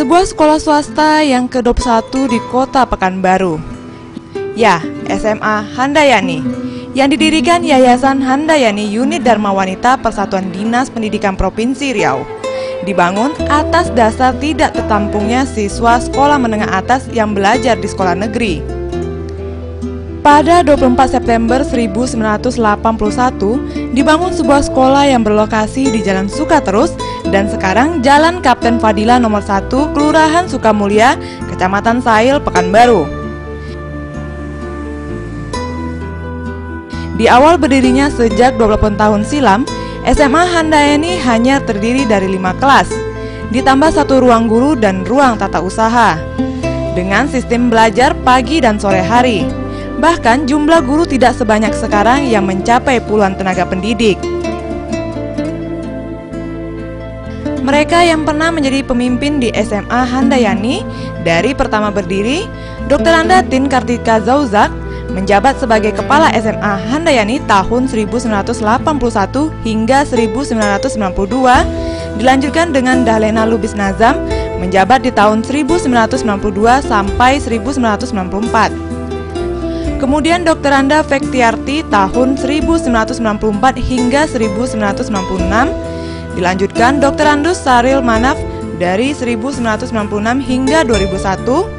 sebuah sekolah swasta yang ke-21 di kota Pekanbaru. Ya, SMA Handayani, yang didirikan Yayasan Handayani Unit Dharma Wanita Persatuan Dinas Pendidikan Provinsi Riau. Dibangun atas dasar tidak tertampungnya siswa sekolah menengah atas yang belajar di sekolah negeri. Pada 24 September 1981, dibangun sebuah sekolah yang berlokasi di Jalan Sukaterus dan sekarang Jalan Kapten Fadila nomor 1, Kelurahan Sukamulya, Kecamatan Sail, Pekanbaru. Di awal berdirinya sejak 28 tahun silam, SMA Handayani hanya terdiri dari 5 kelas, ditambah 1 ruang guru dan ruang tata usaha, dengan sistem belajar pagi dan sore hari. Bahkan jumlah guru tidak sebanyak sekarang yang mencapai puluhan tenaga pendidik. Mereka yang pernah menjadi pemimpin di SMA Handayani dari pertama berdiri, Dr. Anda Tin Kartika Zauzak menjabat sebagai Kepala SMA Handayani tahun 1981 hingga 1992, dilanjutkan dengan Dahlena Lubis Nazam menjabat di tahun 1992 sampai 1994. Kemudian Dr. Anda Fektiarti tahun 1994 hingga 1996, dilanjutkan Dr. Andus Saril Manaf dari 1996 hingga 2001,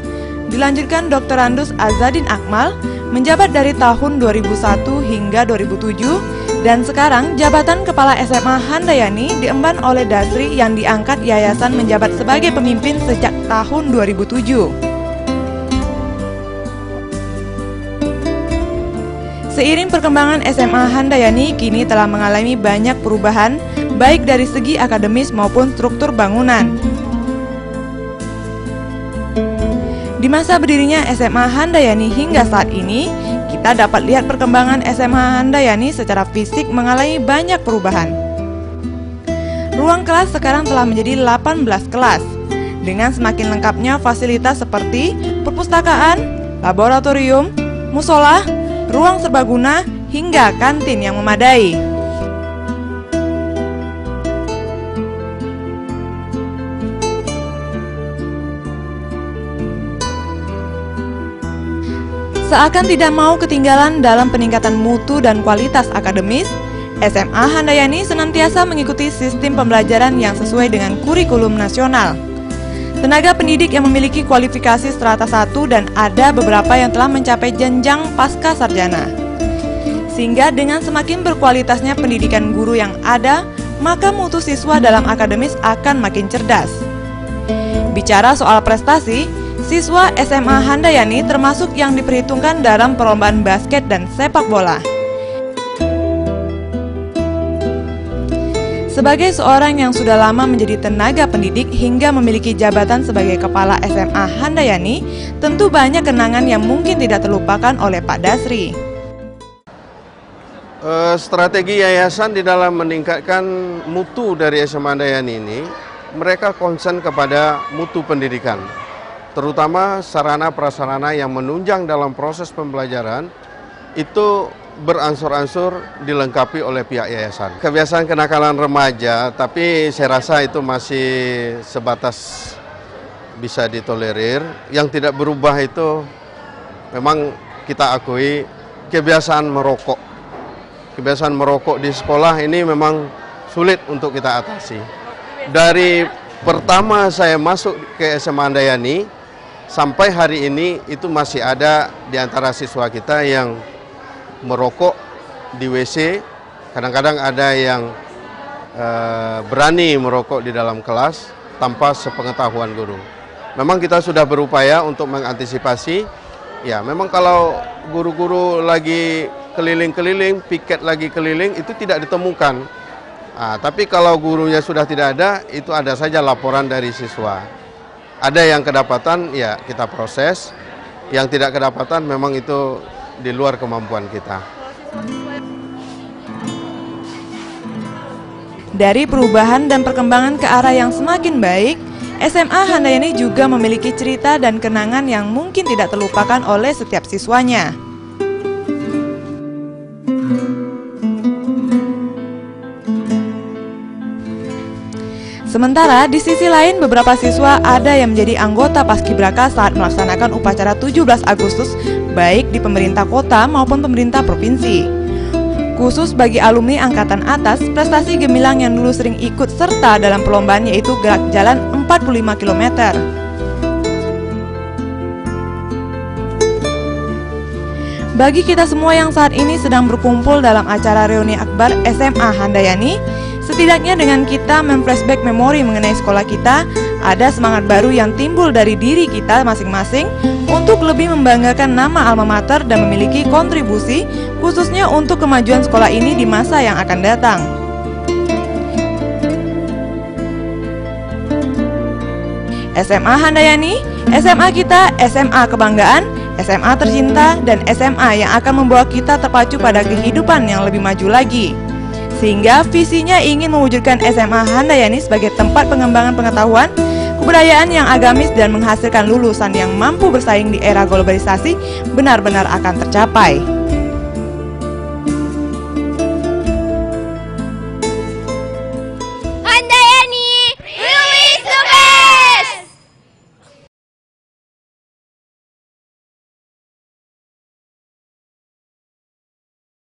dilanjutkan Dr. Andus Azadin Akmal menjabat dari tahun 2001 hingga 2007, dan sekarang jabatan Kepala SMA Handayani diemban oleh Dasri yang diangkat yayasan menjabat sebagai pemimpin sejak tahun 2007. Seiring perkembangan SMA Handayani kini telah mengalami banyak perubahan, baik dari segi akademis maupun struktur bangunan. Di masa berdirinya SMA Handayani hingga saat ini, kita dapat lihat perkembangan SMA Handayani secara fisik mengalami banyak perubahan. Ruang kelas sekarang telah menjadi 18 kelas, dengan semakin lengkapnya fasilitas seperti perpustakaan, laboratorium, musola, ruang serbaguna, hingga kantin yang memadai. Seakan tidak mau ketinggalan dalam peningkatan mutu dan kualitas akademis, SMA Handayani senantiasa mengikuti sistem pembelajaran yang sesuai dengan kurikulum nasional. Tenaga pendidik yang memiliki kualifikasi strata 1 dan ada beberapa yang telah mencapai jenjang pasca sarjana. Sehingga dengan semakin berkualitasnya pendidikan guru yang ada, maka mutu siswa dalam akademis akan makin cerdas. Bicara soal prestasi, siswa SMA Handayani termasuk yang diperhitungkan dalam perlombaan basket dan sepak bola. Sebagai seorang yang sudah lama menjadi tenaga pendidik hingga memiliki jabatan sebagai Kepala SMA Handayani, tentu banyak kenangan yang mungkin tidak terlupakan oleh Pak Dasri. Strategi yayasan di dalam meningkatkan mutu dari SMA Handayani ini, mereka konsen kepada mutu pendidikan, terutama sarana prasarana yang menunjang dalam proses pembelajaran, itu beransur-ansur dilengkapi oleh pihak yayasan. Kebiasaan kenakalan remaja, tapi saya rasa itu masih sebatas bisa ditolerir. Yang tidak berubah itu memang kita akui kebiasaan merokok. Kebiasaan merokok di sekolah ini memang sulit untuk kita atasi. Dari pertama saya masuk ke SMA Handayani sampai hari ini itu masih ada di antara siswa kita yang merokok di WC, kadang-kadang ada yang berani merokok di dalam kelas tanpa sepengetahuan guru. Memang kita sudah berupaya untuk mengantisipasi, ya memang kalau guru-guru lagi keliling-keliling, piket lagi keliling, itu tidak ditemukan. Tapi kalau gurunya sudah tidak ada, itu ada saja laporan dari siswa. Ada yang kedapatan, ya kita proses, yang tidak kedapatan memang itu di luar kemampuan kita. Dari perubahan dan perkembangan ke arah yang semakin baik, SMA Handayani juga memiliki cerita dan kenangan yang mungkin tidak terlupakan oleh setiap siswanya. Sementara di sisi lain beberapa siswa ada yang menjadi anggota Paskibraka saat melaksanakan upacara 17 Agustus baik di pemerintah kota maupun pemerintah provinsi. Khusus bagi alumni angkatan atas, prestasi gemilang yang dulu sering ikut serta dalam perlombaan yaitu gerak jalan 45 km. Bagi kita semua yang saat ini sedang berkumpul dalam acara reuni akbar SMA Handayani, setidaknya dengan kita memflashback memori mengenai sekolah kita, ada semangat baru yang timbul dari diri kita masing-masing untuk lebih membanggakan nama alma mater dan memiliki kontribusi khususnya untuk kemajuan sekolah ini di masa yang akan datang. SMA Handayani, SMA kita, SMA kebanggaan, SMA tercinta, dan SMA yang akan membawa kita terpacu pada kehidupan yang lebih maju lagi. Sehingga visinya ingin mewujudkan SMA Handayani sebagai tempat pengembangan pengetahuan, kebudayaan yang agamis dan menghasilkan lulusan yang mampu bersaing di era globalisasi benar-benar akan tercapai.